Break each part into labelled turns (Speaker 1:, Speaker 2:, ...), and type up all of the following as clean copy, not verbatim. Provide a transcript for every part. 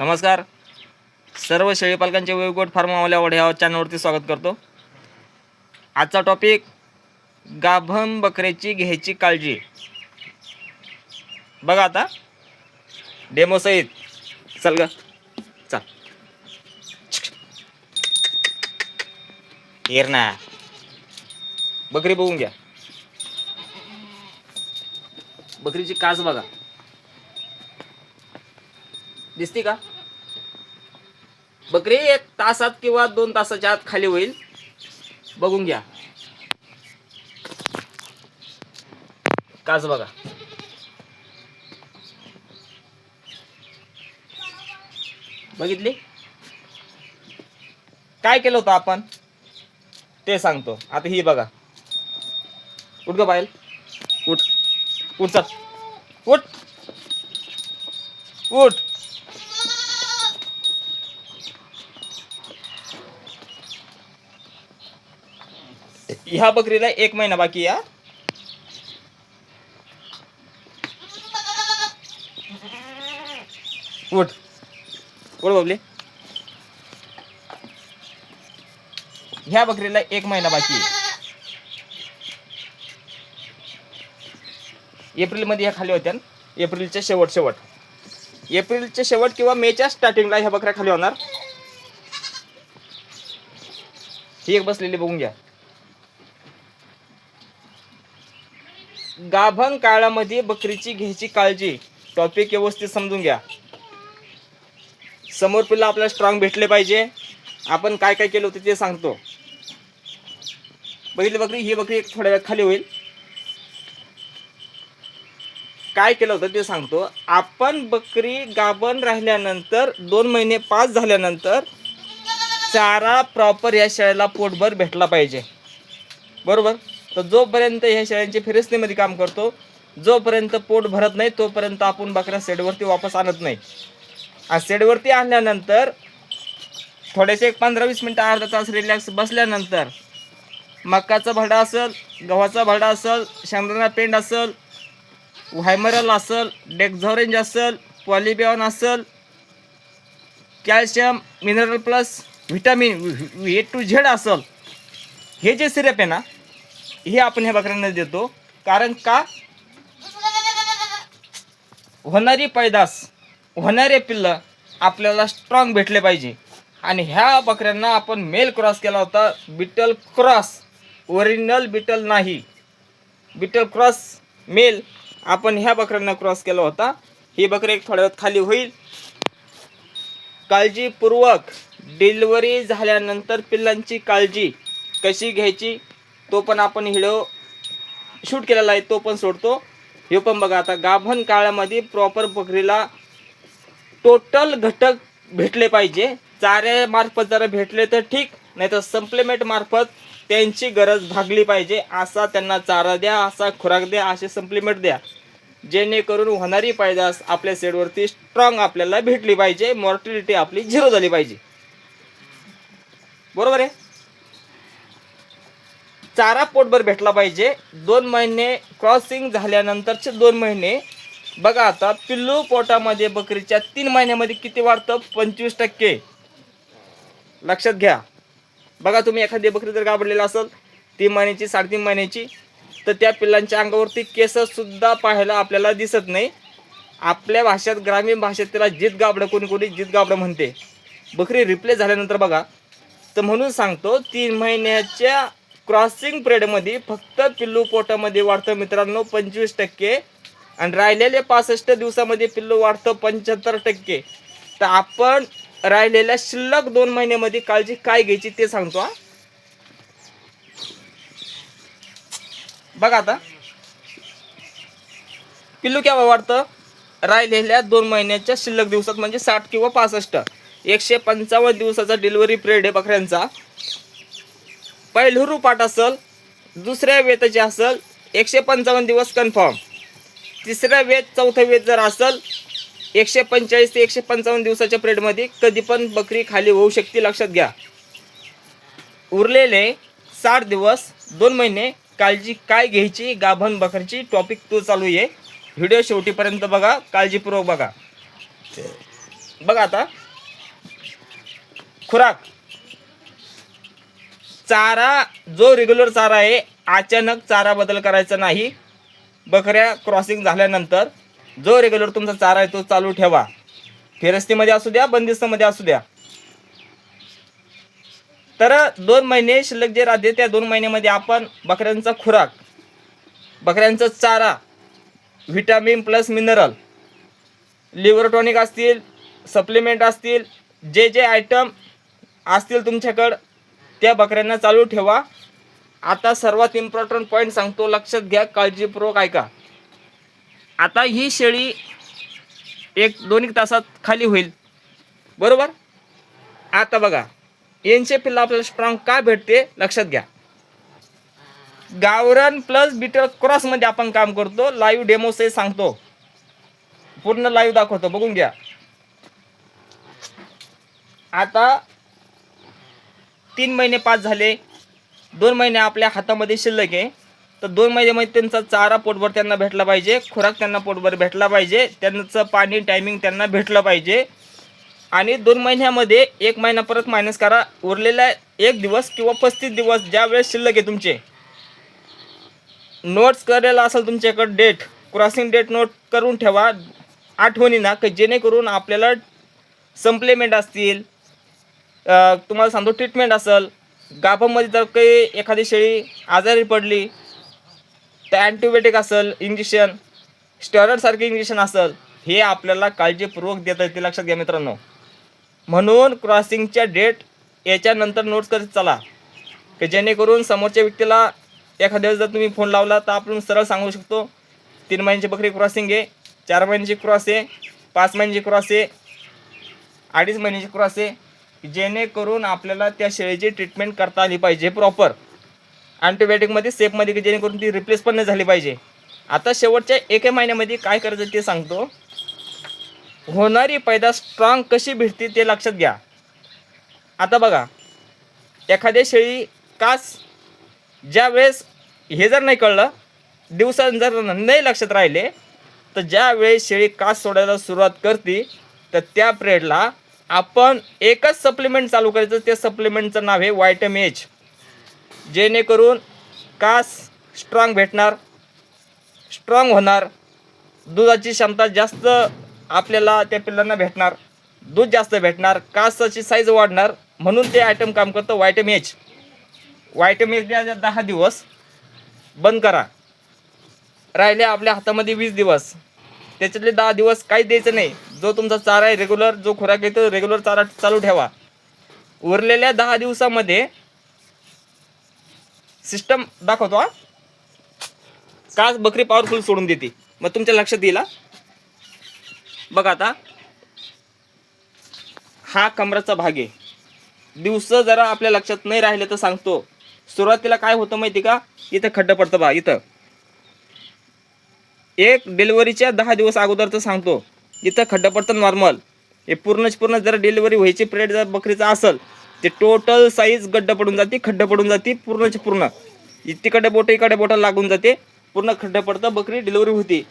Speaker 1: नमस्कार. सर्व शेळीपालकांचे वेगवेगळे फार्म आवड ह्या चॅनलवरती स्वागत करतो. आजचा टॉपिक गाभण बकऱ्याची घ्यायची काळजी. बघा आता डेमो सहित. चल ग चल येर ना. बकरी बघून घ्या. बकरीची कास बघा, दिसती का? बकरी 1 तासात किंवा 2 तासाच्या आत खाली होईल. बघून घ्या. कास बघा. बघितली? काय केलं होतं आपण ते सांगतो. आता ही बघा. उठ ग बाहेर. उठ उठ चल. उठ उठ. ह्या बकरीला 1 महिना बाकी आहे. उठ उठ बाबले. ह्या बकरीला 1 महिना बाकी आहे. एप्रिल मध्ये ह्या खाली होत्या. एप्रिलच्या शेवट किंवा मेच्या स्टार्टिंगला ह्या बकऱ्या खाली होणार. ही एक बसलेली बघून घ्या. गाभण काळामध्ये बकरीची घ्यायची काळजी. टॉपिक व्यवस्थित समजून घ्या. समोर पिल्ला आपल्याला स्ट्रॉंग भेटले पाहिजे. आपण काय काय केलं होतं ते सांगतो. बघितली बकरी? ही बकरी एक थोड्या वेळ खाली होईल. काय केलं होतं ते सांगतो. आपण बकरी गाभण राहिल्यानंतर 2 महिने पास झाल्यानंतर चारा प्रॉपर या शेळ्याला पोटभर भेटला पाहिजे. बरोबर? तर जोपर्यंत ह्या शेळ्यांची फिरस्तीमध्ये काम करतो, जोपर्यंत पोट भरत नाही तोपर्यंत आपण बकऱ्या शेडवरती वापस आणत नाही. आणि शेडवरती आणल्यानंतर थोडेसे 15-20 मिनटं अर्धा तास रिलॅक्स बसल्यानंतर मकाचा भरडा असेल, गव्हाचा भरडा असेल, शेंगदाणा पेंड असेल, व्हायमरल असेल, डेक्झॉरेंज असेल, पॉलिबेऑन असेल, calcium, mineral plus, vitamin A to Z असेल, हे जे सिरप आहे ना, हे आपण ह्या बकऱ्यांना देतो. कारण का? होणारी पैदास, होणारे पिल्लं आपल्याला स्ट्रॉंग भेटले पाहिजे. आणि ह्या बकऱ्यांना आपण मेल क्रॉस केला होता. बिटल क्रॉस, ओरिजिनल बिटल नाही, बिटल क्रॉस मेल आपण ह्या बकऱ्यांना क्रॉस केला होता. ही बकरी एक थोड्या वेळात खाली होईल. काळजीपूर्वक डिलिव्हरी झाल्यानंतर पिल्लांची काळजी कशी घ्यायची तो पण आपण व्हिडिओ शूट केलेला आहे, तो पण सोडतो. हे पण बघा. आता गाभण काळामध्ये प्रॉपर बकरीला टोटल घटक भेटले पाहिजे. चाऱ्यामार्फत जरा भेटले तर ठीक, नाही तर सप्लिमेंट मार्फत त्यांची गरज भागली पाहिजे. असा त्यांना चारा द्या, असा खुराक द्या, असे सप्लिमेंट द्या, जेणेकरून होणारी पैदास आपल्या सेडवरती स्ट्रॉंग आपल्याला भेटली पाहिजे. मॉर्टिलिटी आपली 0 झाली पाहिजे. बरोबर आहे? चारा पोटभर भेटला पाहिजे. 2 महिने क्रॉसिंग झाल्यानंतरचे 2 महिने बघा. आता पिल्लू पोटामध्ये बकरीच्या 3 महिन्यामध्ये किती वाढतं? 25%. लक्षात घ्या. बघा, तुम्ही एखादी बकरी जर गाभरलेला असेल 3 महिन्याची, 3.5 महिन्याची, तर त्या पिल्लांच्या अंगावरती केस सुद्धा पाहायला आपल्याला दिसत नाही. आपल्या भाषेत, ग्रामीण भाषेत त्याला जित गाबडं, कोणी जित गाबडं म्हणते. बकरी रिप्लेस झाल्यानंतर बघा. तर म्हणून सांगतो, 3 महिन्याच्या क्रॉसिंग पिरियडमध्ये फक्त पिल्लू पोटामध्ये वाढतं मित्रांनो 25%. आणि राहिलेले 65 दिवसामध्ये पिल्लू वाढतं 75%. तर आपण राहिलेल्या शिल्लक 2 महिन्यामध्ये काळजी काय घ्यायची ते सांगतो. बघा, आता पिल्लू केव्हा वाढतं? राहिलेल्या 2 महिन्याच्या शिल्लक दिवसात, म्हणजे 60 किंवा 65. 155 दिवसाचा डिलिव्हरी पिरियड आहे बकऱ्यांचा. पहिलं पाठ असेल, दुसऱ्या वेताचे असेल 155 दिवस कन्फर्म. तिसऱ्या वेत, चौथं वेत जर असेल 145 ते 155 दिवसाच्या पिरियडमध्ये कधी पण बकरी खाली होऊ शकते. लक्षात घ्या. उरलेले 60 दिवस, 2 महिने काळजी काय घ्यायची गाभण बकरीची टॉपिक तो चालू आहे. व्हिडिओ शेवटीपर्यंत बघा, काळजीपूर्वक बघा. बघा आता खुराक, चारा जो रेग्युलर चारा आहे, अचानक चारा बदल करायचा नाही. बकऱ्या क्रॉसिंग झाल्यानंतर जो रेग्युलर तुमचा चारा आहे तो चालू ठेवा. फिरस्तीमध्ये असू द्या, बंदिस्तमध्ये असू द्या. तर 2 महिने शिल्लक जे राहते त्या 2 महिन्यामध्ये आपण बकऱ्यांचा खुराक, बकऱ्यांचा चारा, vitamin plus mineral, liver tonic असतील, सप्लिमेंट असतील, जे जे आयटम असतील तुमच्याकडं त्या बकऱ्यांना चालू ठेवा. आता सर्वात इम्पॉर्टंट पॉईंट सांगतो, लक्षात घ्या, काळजीपूर्वक ऐका. आता ही शेळी 1-2 तासात खाली होईल, बरोबर. आता बघा यांचे पिल्ला आपल्याला स्ट्रॉंग का भेटते लक्षात घ्या. गावरान प्लस बीटल क्रॉसमध्ये आपण काम करतो. लाईव्ह डेमो से सांगतो, पूर्ण लाईव्ह दाखवतो, बघून घ्या. आता 3 महिने पास झाले, 2 महिने आपल्या हातामध्ये शिल्लक आहे. तर 2 महिन्यामध्ये त्यांचा चारा पोटभर त्यांना भेटला पाहिजे, खुराक त्यांना पोटभर भेटला पाहिजे, त्यांचं पाणी टायमिंग त्यांना भेटलं पाहिजे. आणि 2 महिन्यामध्ये 1 महिना परत मायनस करा. उरलेला 1 दिवस किंवा 35 दिवस ज्या वेळेस शिल्लक आहे तुमचे, नोट्स करायला असेल तुमच्याकडे डेट, क्रॉसिंग डेट नोट करून ठेवा आठवणीना, की जेणेकरून आपल्याला सप्लिमेंट असतील, तुम्हाला सांगतो ट्रीटमेंट असेल, गाभामध्ये जर काही एखादी शेळी आजारी पडली तर अँटीबायोटिक असेल, इंजेक्शन, स्टेरॉइडसारखे इंजेक्शन असेल, हे आपल्याला काळजीपूर्वक देता येते, लक्षात घ्या मित्रांनो. म्हणून क्रॉसिंगच्या डेट याच्यानंतर नोट्स करत चला, की जेणेकरून समोरच्या व्यक्तीला एखाद्या वेळेस जर तुम्ही फोन लावला तर आपण सरळ सांगू शकतो 3 महिन्याची बकरी क्रॉसिंग आहे, 4 महिन्याची क्रॉस आहे, 5 महिन्याची क्रॉस आहे, 2.5 महिन्याची क्रॉस आहे, जेणेकरून आपल्याला त्या शेळीची ट्रीटमेंट करता आली पाहिजे प्रॉपर अँटीबायोटिकमध्ये सेफमध्ये, की जेणेकरून ती रिप्लेस पण नाही झाली पाहिजे. आता शेवटच्या 1 महिन्यामध्ये काय करायचं ते सांगतो. होणारी पैदास स्ट्रॉंग कशी भेटते ते लक्षात घ्या. आता बघा एखाद्या शेळी कास ज्या वेळेस हे जर नाही कळलं, दिवसां जर नाही लक्षात राहिले, तर ज्या वेळेस शेळी कास सोडायला सुरुवात करते तर त्या पिरियडला आपण एकच सप्लिमेंट चालू करायचं. त्या सप्लिमेंटचं नाव आहे व्हायटॅमिन एच, जेणेकरून कास स्ट्रॉंग भेटणार, स्ट्रॉंग होणार, दुधाची क्षमता जास्त आपल्याला त्या पिल्लांना भेटणार, दूध जास्त भेटणार, कासाची साईज वाढणार. म्हणून ते आयटम काम करतं व्हायटॅमिन एच. व्हायटॅमिन एच द्या 10 दिवस, बंद करा. राहिले आपल्या हातामध्ये 20 दिवस, त्याच्यातले 10 दिवस काही द्यायचं नाही. जो तुमचा चारा आहे रेग्युलर, जो खुराक आहे तो रेग्युलर चारा चालू ठेवा. उरलेल्या 10 दिवसामध्ये सिस्टम दाखवतो हा, कास बकरी पॉवरफुल सोडून देते. मग तुमच्या लक्षात येईल. बघा आता हा कमराचा भाग आहे. दिवस जरा आपल्या लक्षात नाही राहिले तर सांगतो. सुरुवातीला काय होतं माहिती का, इथं खड्डं पडतं बा, इथं एक डिलिव्हरीच्या 10 दिवस अगोदरचं सांगतो, इथं खड्डं पडतं नॉर्मल. हे पूर्ण जर डिलिव्हरी व्हायची पिरियड जर बकरीचा असेल, ते टोटल साईज गड्डा पडून जाते, खड्डं पडून जाते, पूर्ण तिकडे बोट इकडे बोट लागून जाते, पूर्ण खड्डं पडतं, बकरी डिलिव्हरी होती.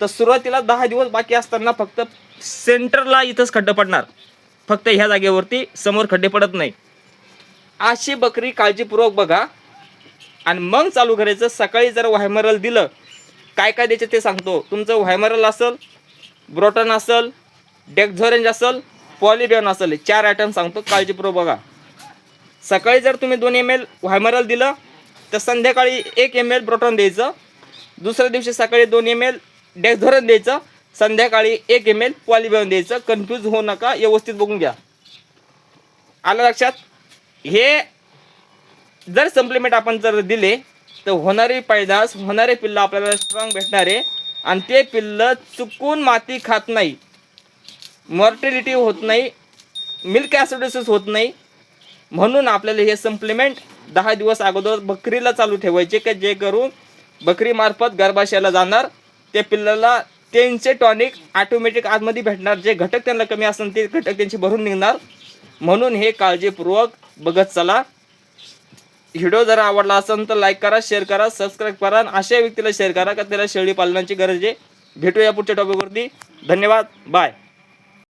Speaker 1: तर सुरुवातीला 10 दिवस बाकी असताना फक्त सेंटरला इथंच खड्डं पडणार, फक्त ह्या जागेवरती, समोर खड्डे पडत नाही. अशी बकरी काळजीपूर्वक बघा आणि मग चालू करायचं. सकाळी जर व्हायमरल दिलं, काय काय द्यायचं ते सांगतो. तुमचं व्हायमरल असेल, ब्रोटन असेल, डेक्झोरेंज असेल, पॉलिब्यान असेल, 4 आयटम सांगतो, काळजीपूर्वक बघा. सकाळी जर तुम्ही 2 ml व्हायमरल दिलं तर संध्याकाळी 1 ml ब्रोटन द्यायचं. दुसऱ्या दिवशी सकाळी 2 ml डेक्झोरेंज द्यायचं, संध्याकाळी 1 ml पॉलिब्यान द्यायचं. कन्फ्यूज होऊ नका, व्यवस्थित बघून घ्या. आलं लक्षात. हे जर सप्लिमेंट आपण जर दिले तर होणारी पैदास, होणारे पिल्लं आपल्याला स्ट्रॉंग भेटणार आहे. आणि ते पिल्लं चुकून माती खात नाही, मॉर्टिलिटी होत नाही, मिल्क ॲसिडोसिस होत नाही. म्हणून आपल्याला हे सप्लिमेंट 10 दिवस अगोदर बकरीला चालू ठेवायचे, की जे करून बकरीमार्फत गर्भाशयाला जाणार, त्या पिल्लाला त्यांचे टॉनिक ऑटोमॅटिक आतमध्ये भेटणार. जे घटक त्यांना कमी असतील ते घटक त्यांचे भरून निघणार. म्हणून हे काळजीपूर्वक बघत चला. व्हिडिओ जर आवडला असेल तर लाईक करा, शेअर करा, सबस्क्राईब करा आणि अशा व्यक्तीला शेअर करा का त्याला शेळी पालनाची गरज आहे. भेटूया पुढच्या टॉपिकवरती. धन्यवाद, बाय.